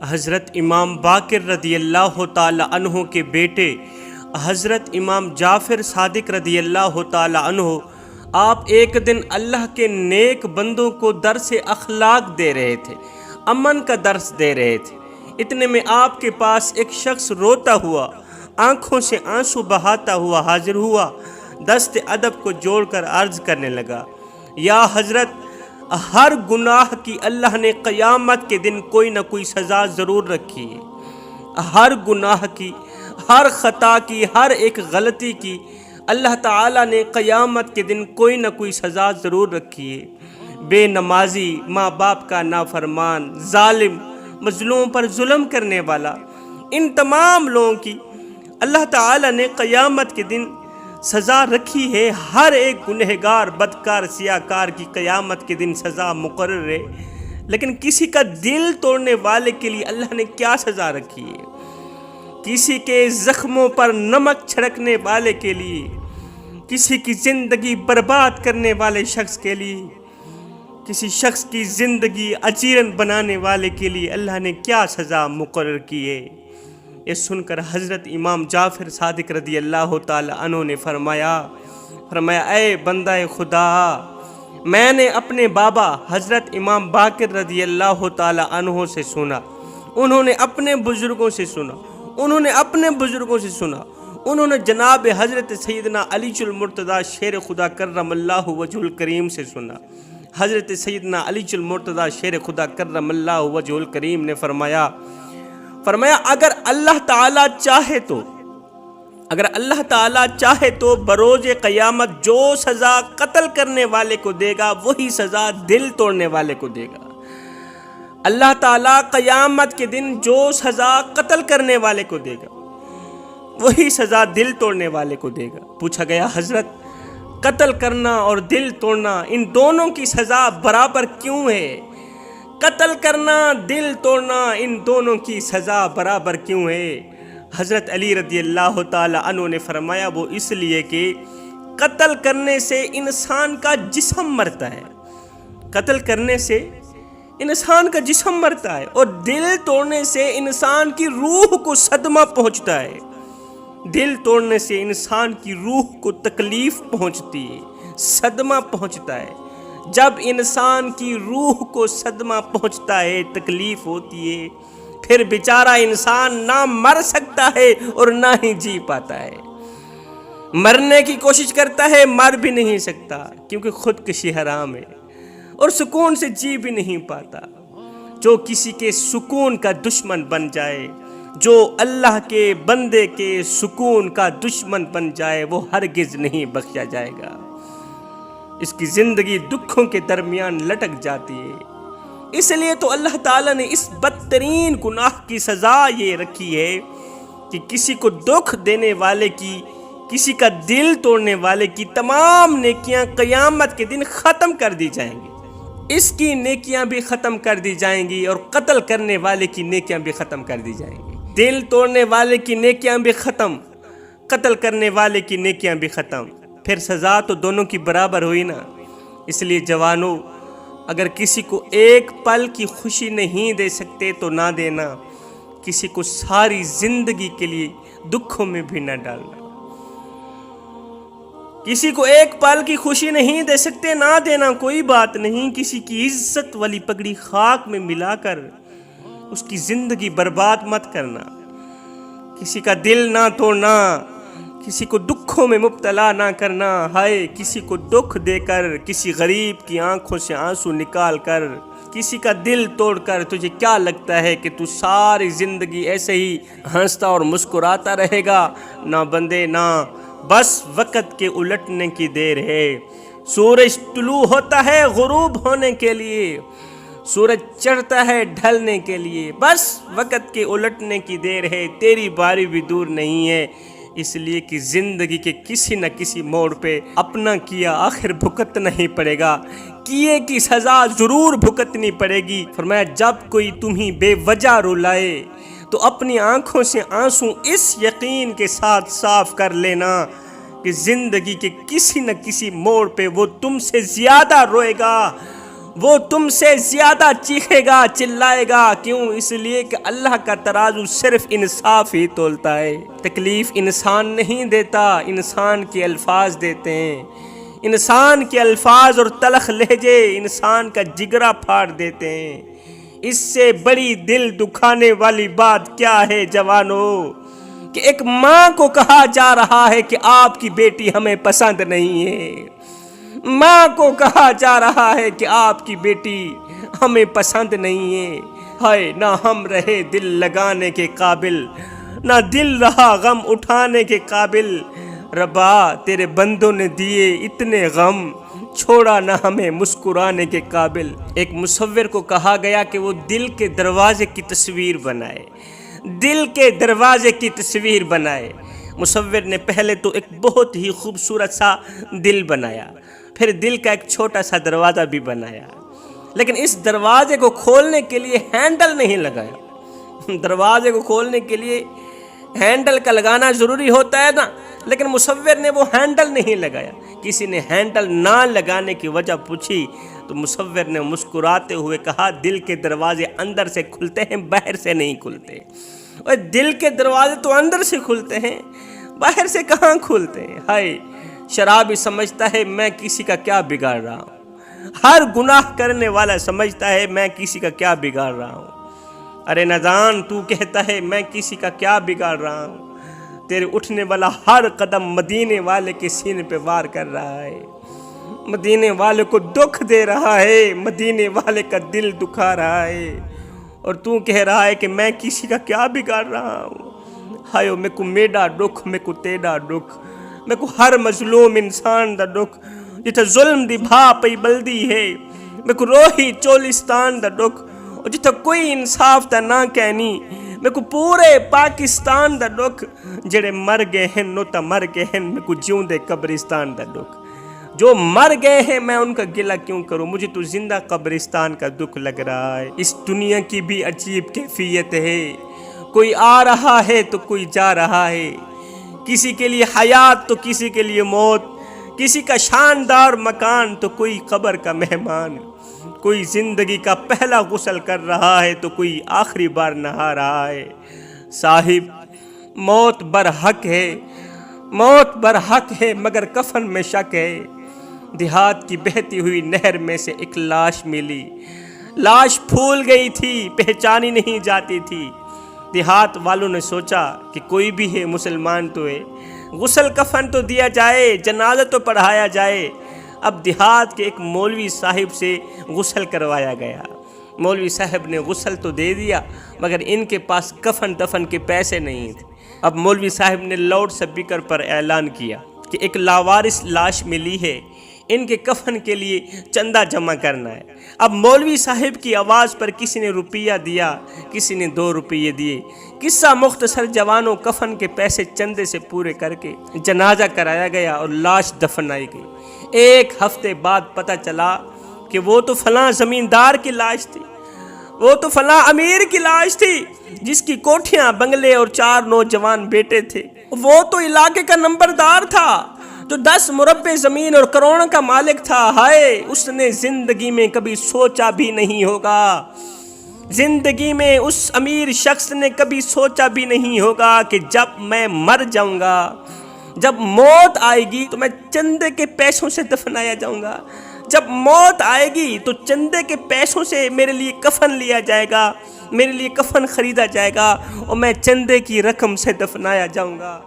حضرت امام باقر رضی اللہ تعالی عنہ کے بیٹے حضرت امام جعفر صادق رضی اللہ تعالی عنہ آپ ایک دن اللہ کے نیک بندوں کو درس اخلاق دے رہے تھے، امن کا درس دے رہے تھے۔ اتنے میں آپ کے پاس ایک شخص روتا ہوا، آنکھوں سے آنسو بہاتا ہوا حاضر ہوا، دست ادب کو جوڑ کر عرض کرنے لگا، یا حضرت، ہر گناہ کی اللہ نے قیامت کے دن کوئی نہ کوئی سزا ضرور رکھی ہے۔ ہر گناہ کی، ہر خطا کی، ہر ایک غلطی کی اللہ تعالیٰ نے قیامت کے دن کوئی نہ کوئی سزا ضرور رکھی ہے۔ بے نمازی، ماں باپ کا نافرمان، ظالم، مظلوم پر ظلم کرنے والا، ان تمام لوگوں کی اللہ تعالیٰ نے قیامت کے دن سزا رکھی ہے۔ ہر ایک گنہگار، بدکار، سیاہکار کی قیامت کے دن سزا مقرر ہے، لیکن کسی کا دل توڑنے والے کے لیے اللہ نے کیا سزا رکھی ہے؟ کسی کے زخموں پر نمک چھڑکنے والے کے لیے، کسی کی زندگی برباد کرنے والے شخص کے لیے، کسی شخص کی زندگی اجیرن بنانے والے کے لیے اللہ نے کیا سزا مقرر کی ہے؟ یہ سن کر حضرت امام جعفر صادق رضی اللہ تعالی عنہ نے فرمایا اے بندہ خدا، میں نے اپنے بابا حضرت امام باقر رضی اللہ تعالی عنہ سے سنا، انہوں نے اپنے بزرگوں سے سنا، انہوں نے جناب حضرت سیدنا علی المرتضیٰ شیر خدا کرم اللہ وجہ الکریم سے سنا۔ حضرت سیدنا علی المرتضیٰ شیر خدا کرم اللہ وجہ الکریم نے فرمایا اگر اللہ تعالیٰ چاہے تو بروز قیامت جو سزا قتل کرنے والے کو دے گا وہی سزا دل توڑنے والے کو دے گا۔ اللہ تعالیٰ قیامت کے دن جو سزا قتل کرنے والے کو دے گا وہی سزا دل توڑنے والے کو دے گا۔ پوچھا گیا، حضرت، قتل کرنا اور دل توڑنا، ان دونوں کی سزا برابر کیوں ہے؟ قتل کرنا، دل توڑنا، ان دونوں کی سزا برابر کیوں ہے؟ حضرت علی رضی اللہ تعالی عنہ نے فرمایا، وہ اس لیے کہ قتل کرنے سے انسان کا جسم مرتا ہے، قتل کرنے سے انسان کا جسم مرتا ہے، اور دل توڑنے سے انسان کی روح کو صدمہ پہنچتا ہے، دل توڑنے سے انسان کی روح کو تکلیف پہنچتی ہے، صدمہ پہنچتا ہے۔ جب انسان کی روح کو صدمہ پہنچتا ہے، تکلیف ہوتی ہے، پھر بیچارہ انسان نہ مر سکتا ہے اور نہ ہی جی پاتا ہے۔ مرنے کی کوشش کرتا ہے، مر بھی نہیں سکتا کیونکہ خودکشی حرام ہے، اور سکون سے جی بھی نہیں پاتا۔ جو کسی کے سکون کا دشمن بن جائے، جو اللہ کے بندے کے سکون کا دشمن بن جائے، وہ ہرگز نہیں بخشا جائے گا۔ اس کی زندگی دکھوں کے درمیان لٹک جاتی ہے۔ اس لیے تو اللہ تعالیٰ نے اس بدترین گناہ کی سزا یہ رکھی ہے کہ کسی کو دکھ دینے والے کی، کسی کا دل توڑنے والے کی تمام نیکیاں قیامت کے دن ختم کر دی جائیں گی۔ اس کی نیکیاں بھی ختم کر دی جائیں گی، اور قتل کرنے والے کی نیکیاں بھی ختم کر دی جائیں گی۔ دل توڑنے والے کی نیکیاں بھی ختم، قتل کرنے والے کی نیکیاں بھی ختم، پھر سزا تو دونوں کی برابر ہوئی نا۔ اس لیے جوانوں، اگر کسی کو ایک پل کی خوشی نہیں دے سکتے تو نہ دینا، کسی کو ساری زندگی کے لیے دکھوں میں بھی نہ ڈالنا۔ کسی کو ایک پل کی خوشی نہیں دے سکتے، نہ دینا، کوئی بات نہیں۔ کسی کی عزت والی پگڑی خاک میں ملا کر اس کی زندگی برباد مت کرنا، کسی کا دل نہ توڑنا، کسی کو دکھوں میں مبتلا نہ کرنا۔ ہائے، کسی کو دکھ دے کر، کسی غریب کی آنکھوں سے آنسو نکال کر، کسی کا دل توڑ کر تجھے کیا لگتا ہے کہ تو ساری زندگی ایسے ہی ہنستا اور مسکراتا رہے گا؟ نہ بندے، نہ، بس وقت کے الٹنے کی دیر ہے۔ سورج طلوع ہوتا ہے غروب ہونے کے لیے، سورج چڑھتا ہے ڈھلنے کے لیے، بس وقت کے الٹنے کی دیر ہے، تیری باری بھی دور نہیں ہے۔ اس لیے کہ زندگی کے کسی نہ کسی موڑ پہ اپنا کیا آخر بھگتنا ہی پڑے گا، کیے کی سزا ضرور بھگتنی پڑے گی۔ فرمایا، جب کوئی تمہیں بے وجہ رلائے تو اپنی آنکھوں سے آنسو اس یقین کے ساتھ صاف کر لینا کہ زندگی کے کسی نہ کسی موڑ پہ وہ تم سے زیادہ روئے گا، وہ تم سے زیادہ چیخے گا، چلائے گا۔ کیوں؟ اس لیے کہ اللہ کا ترازو صرف انصاف ہی تولتا ہے۔ تکلیف انسان نہیں دیتا، انسان کے الفاظ دیتے ہیں۔ انسان کے الفاظ اور تلخ لہجے انسان کا جگرا پھاڑ دیتے ہیں۔ اس سے بڑی دل دکھانے والی بات کیا ہے جوانو، کہ ایک ماں کو کہا جا رہا ہے کہ آپ کی بیٹی ہمیں پسند نہیں ہے۔ ماں کو کہا جا رہا ہے کہ آپ کی بیٹی ہمیں پسند نہیں ہے۔ ہائے نہ ہم رہے دل لگانے کے قابل، نہ دل رہا غم اٹھانے کے قابل۔ ربا تیرے بندوں نے دیے اتنے غم، چھوڑا نہ ہمیں مسکرانے کے قابل۔ ایک مصور کو کہا گیا کہ وہ دل کے دروازے کی تصویر بنائے، دل کے دروازے کی تصویر بنائے۔ مصور نے پہلے تو ایک بہت ہی خوبصورت سا دل بنایا، پھر دل کا ایک چھوٹا سا دروازہ بھی بنایا، لیکن اس دروازے کو کھولنے کے لیے ہینڈل نہیں لگایا۔ دروازے کو کھولنے کے لیے ہینڈل کا لگانا ضروری ہوتا ہے نا، لیکن مصور نے وہ ہینڈل نہیں لگایا۔ کسی نے ہینڈل نہ لگانے کی وجہ پوچھی تو مصور نے مسکراتے ہوئے کہا، دل کے دروازے اندر سے کھلتے ہیں، باہر سے نہیں کھلتے۔ اور دل کے دروازے تو اندر سے کھلتے ہیں، باہر سے کہاں کھلتے ہیں؟ ہائے شرابی سمجھتا ہے میں کسی کا کیا بگاڑ رہا ہوں، ہر گناہ کرنے والا سمجھتا ہے میں کسی کا کیا بگاڑ رہا ہوں۔ ارے نادان تو کہتا ہے میں کسی کا کیا بگاڑ رہا ہوں، تیرے اٹھنے والا ہر قدم مدینے والے کے سینے پہ وار کر رہا ہے، مدینے والے کو دکھ دے رہا ہے، مدینے والے کا دل دکھا رہا ہے، اور تو کہہ رہا ہے کہ میں کسی کا کیا بگاڑ رہا ہوں۔ ہائے میں کو میڈا دکھ، میں کو تیڈا دکھ، میں کو ہر مظلوم انسان دا دکھ، جتھا ظلم دی بھا پئی بلدی ہے، میں کو روہی چولستان دا دکھ، اور جتھا کوئی انصاف دا نہ کہنی، میں کو پورے پاکستان دا دکھ، جڑے مر گئے ہیں نو تا مر گئے ہیں، میں کو جیوں دے قبرستان دا دکھ۔ جو مر گئے ہیں میں ان کا گلہ کیوں کروں، مجھے تو زندہ قبرستان کا دکھ لگ رہا ہے۔ اس دنیا کی بھی عجیب کیفیت ہے، کوئی آ رہا ہے تو کوئی جا رہا ہے، کسی کے لیے حیات تو کسی کے لیے موت، کسی کا شاندار مکان تو کوئی قبر کا مہمان، کوئی زندگی کا پہلا غسل کر رہا ہے تو کوئی آخری بار نہا رہا ہے۔ صاحب موت برحق ہے، موت برحق ہے، مگر کفن میں شک ہے۔ دیہات کی بہتی ہوئی نہر میں سے ایک لاش ملی، لاش پھول گئی تھی، پہچانی نہیں جاتی تھی۔ دیہات والوں نے سوچا کہ کوئی بھی ہے مسلمان تو ہے، غسل کفن تو دیا جائے، جنازہ تو پڑھایا جائے۔ اب دیہات کے ایک مولوی صاحب سے غسل کروایا گیا۔ مولوی صاحب نے غسل تو دے دیا، مگر ان کے پاس کفن دفن کے پیسے نہیں تھے۔ اب مولوی صاحب نے لاؤڈ اسپیکر پر اعلان کیا کہ ایک لاوارث لاش ملی ہے، ان کے کفن کے لیے چندہ جمع کرنا ہے۔ اب مولوی صاحب کی آواز پر کسی نے روپیہ دیا، کسی نے 2 روپیے دیے۔ قصہ مختصر جوانوں، کفن کے پیسے چندے سے پورے کر کے جنازہ کرایا گیا اور لاش دفنائی گئی۔ 1 ہفتے بعد پتہ چلا کہ وہ تو فلاں زمیندار کی لاش تھی، وہ تو فلاں امیر کی لاش تھی، جس کی کوٹھیاں، بنگلے اور 4 نوجوان بیٹے تھے۔ وہ تو علاقے کا نمبردار تھا، جو 10 مربع زمین اور کروڑوں کا مالک تھا۔ ہائے اس نے زندگی میں کبھی سوچا بھی نہیں ہوگا، زندگی میں اس امیر شخص نے کبھی سوچا بھی نہیں ہوگا کہ جب میں مر جاؤں گا، جب موت آئے گی تو میں چندے کے پیسوں سے دفنایا جاؤں گا، جب موت آئے گی تو چندے کے پیسوں سے میرے لیے کفن لیا جائے گا، میرے لیے کفن خریدا جائے گا، اور میں چندے کی رقم سے دفنایا جاؤں گا۔